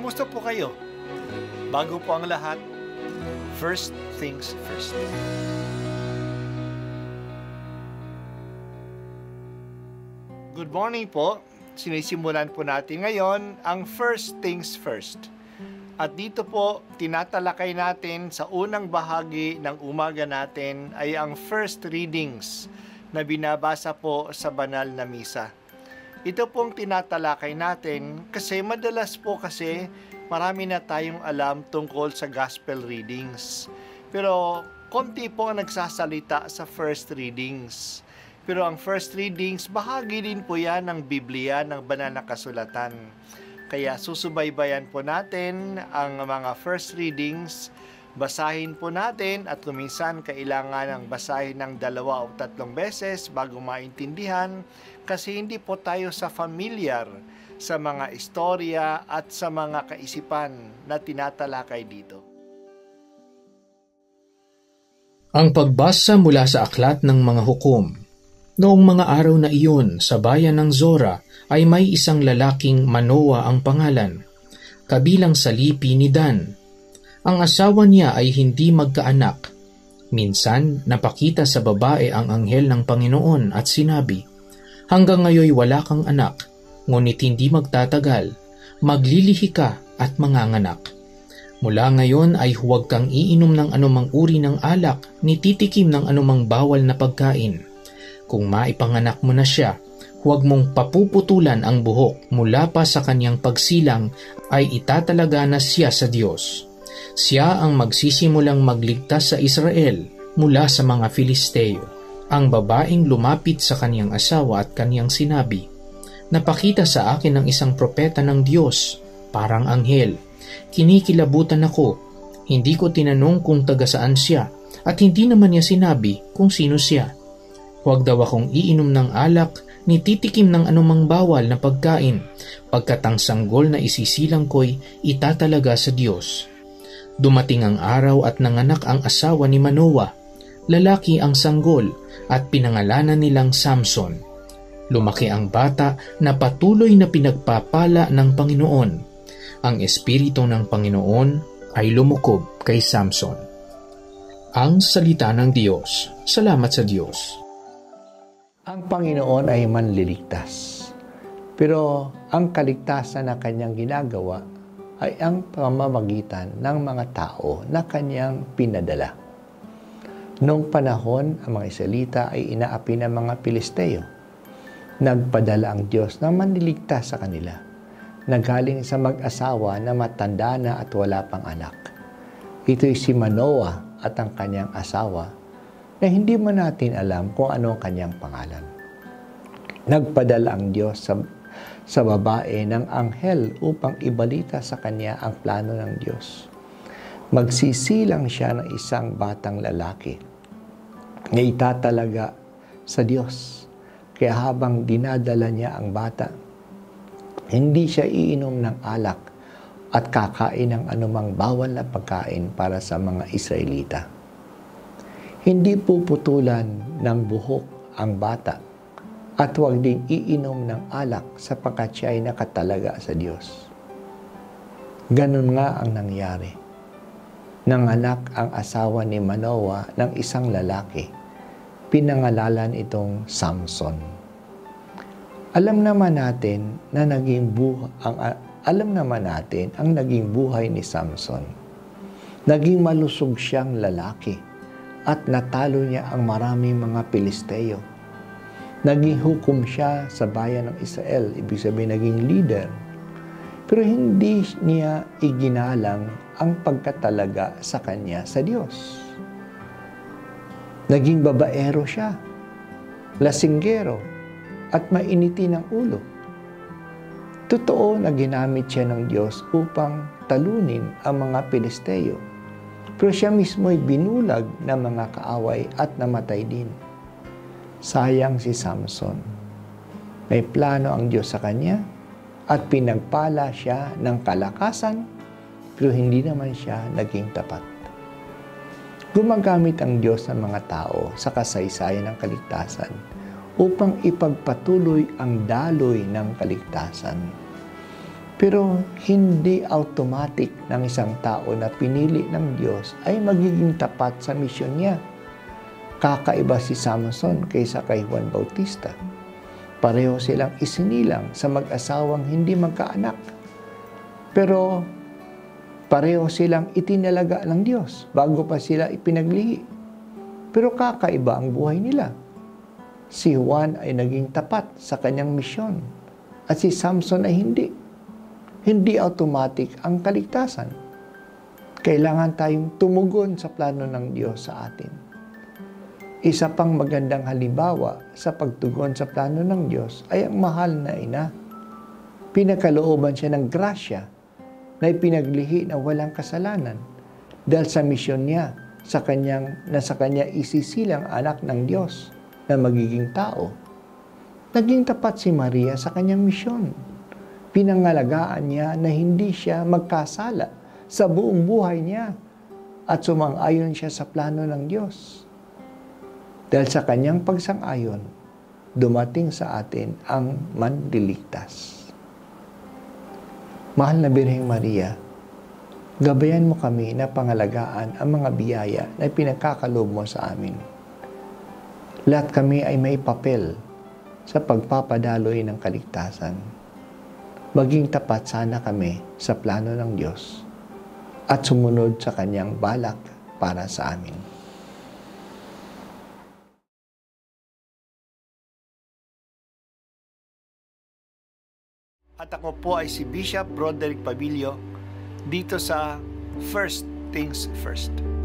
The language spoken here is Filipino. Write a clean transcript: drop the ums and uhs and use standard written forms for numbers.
Kumusta po kayo? Bago po ang lahat, first things first. Good morning po. Sinisimulan po natin ngayon ang first things first. At dito po, tinatalakay natin sa unang bahagi ng umaga natin ay ang first readings na binabasa po sa banal na misa. Ito pong tinatalakay natin kasi madalas po marami na tayong alam tungkol sa gospel readings. Pero konti po ang nagsasalita sa first readings. Pero ang first readings, bahagi din po yan ng Biblia, ng banal na kasulatan. Kaya susubaybayan po natin ang mga first readings, basahin po natin at kuminsan kailangan ng basahin ng 2 o 3 beses bago maintindihan kasi hindi po tayo familiar sa mga istorya at sa mga kaisipan na tinatalakay dito. Ang pagbasa mula sa aklat ng mga hukom. Noong mga araw na iyon, sa bayan ng Zora ay may isang lalaking Manoa ang pangalan, kabilang sa lipi ni Dan. Ang asawa niya ay hindi magkaanak. Minsan, napakita sa babae ang anghel ng Panginoon at sinabi, "Hanggang ngayon wala kang anak, ngunit hindi magtatagal, maglilihi ka at manganganak. Mula ngayon ay huwag kang iinom ng anumang uri ng alak, ni titikim ng anumang bawal na pagkain. Kung maipanganak mo na siya, huwag mong papuputulan ang buhok mula pa sa kanyang pagsilang ay itatalaga na siya sa Diyos. Siya ang magsisimulang magligtas sa Israel mula sa mga Filisteo." Ang babaeng lumapit sa kanyang asawa at kanyang sinabi, "Napakita sa akin ng isang propeta ng Diyos, parang anghel. Kinikilabutan ako. Hindi ko tinanong kung taga saan siya at hindi naman niya sinabi kung sino siya. Huwag daw akong iinom ng alak ni titikim ng anumang bawal na pagkain, pagkat ang sanggol na isisilang ko'y itatalaga sa Diyos." Dumating ang araw at nanganak ang asawa ni Manoa. Lalaki ang sanggol at pinangalanan nilang Samson. Lumaki ang bata na patuloy na pinagpapala ng Panginoon. Ang Espiritu ng Panginoon ay lumukob kay Samson. Ang salita ng Diyos. Salamat sa Diyos. Ang Panginoon ay manliligtas. Pero ang kaligtasan na kanyang ginagawa ay ang pamamagitan ng mga tao na kanyang pinadala. Noong panahon, ang mga Israelita ay inaapi ng mga Pilisteo. Nagpadala ang Diyos na manliligtas sa kanila, nagaling sa mag-asawa na matanda na at wala pang anak. Ito'y si Manoa at ang kanyang asawa na hindi man natin alam kung ano ang kanyang pangalan. Nagpadala ang Diyos sa babae ng anghel upang ibalita sa kanya ang plano ng Diyos. Magsisilang siya ng isang batang lalaki na itatalaga sa Diyos. Kaya habang dinadala niya ang bata, hindi siya iinom ng alak at kakain ng anumang bawal na pagkain para sa mga Israelita. Hindi puputulan ng buhok ang bata at huwag din iinom ng alak sapagkat siya ay nakatalaga sa Diyos. Ganun nga ang nangyari. Nanganak ang asawa ni Manoa ng isang lalaki. Pinangalanan itong Samson. Alam naman natin ang naging buhay ni Samson. Naging malusog siyang lalaki at natalo niya ang maraming mga Pilisteo. Naging hukom siya sa bayan ng Israel, ibig sabihin naging leader. Pero hindi niya iginalang ang pagkatalaga sa kanya sa Diyos. Naging babaero siya, lasinggero, at mainiti ng ulo. Totoo na ginamit siya ng Diyos upang talunin ang mga Pilisteo. Pero siya mismo ay binulag ng mga kaaway at namatay din. Sayang si Samson. May plano ang Diyos sa kanya at pinagpala siya ng kalakasan, pero hindi naman siya naging tapat. Gumagamit ang Diyos ng mga tao sa kasaysayan ng kaligtasan upang ipagpatuloy ang daloy ng kaligtasan. Pero hindi automatic ng isang tao na pinili ng Diyos ay magiging tapat sa misyon niya. Kakaiba si Samson kaysa kay Juan Bautista. Pareho silang isinilang sa mag-asawang hindi magkaanak. Pero pareho silang itinalaga ng Diyos bago pa sila ipinaglihi. Pero kakaiba ang buhay nila. Si Juan ay naging tapat sa kanyang misyon at si Samson ay hindi. Hindi automatic ang kaligtasan. Kailangan tayong tumugon sa plano ng Diyos sa atin. Isa pang magandang halimbawa sa pagtugon sa plano ng Diyos ay ang mahal na ina. Pinakalooban siya ng grasya na ipinaglihi na walang kasalanan dahil sa misyon niya sa kanya isisilang anak ng Diyos na magiging tao. Naging tapat si Maria sa kanyang misyon. Pinangalagaan niya na hindi siya magkasala sa buong buhay niya at sumang-ayon siya sa plano ng Diyos. Dahil sa kanyang pagsang-ayon, dumating sa atin ang manliligtas. Mahal na Birheng Maria, gabayan mo kami na pangalagaan ang mga biyaya na pinagkakaloob mo sa amin. Lahat kami ay may papel sa pagpapadaloy ng kaligtasan. Maging tapat sana kami sa plano ng Diyos at sumunod sa kanyang balak para sa amin. At ako po ay si Bishop Broderick Pabilio dito sa First Things First.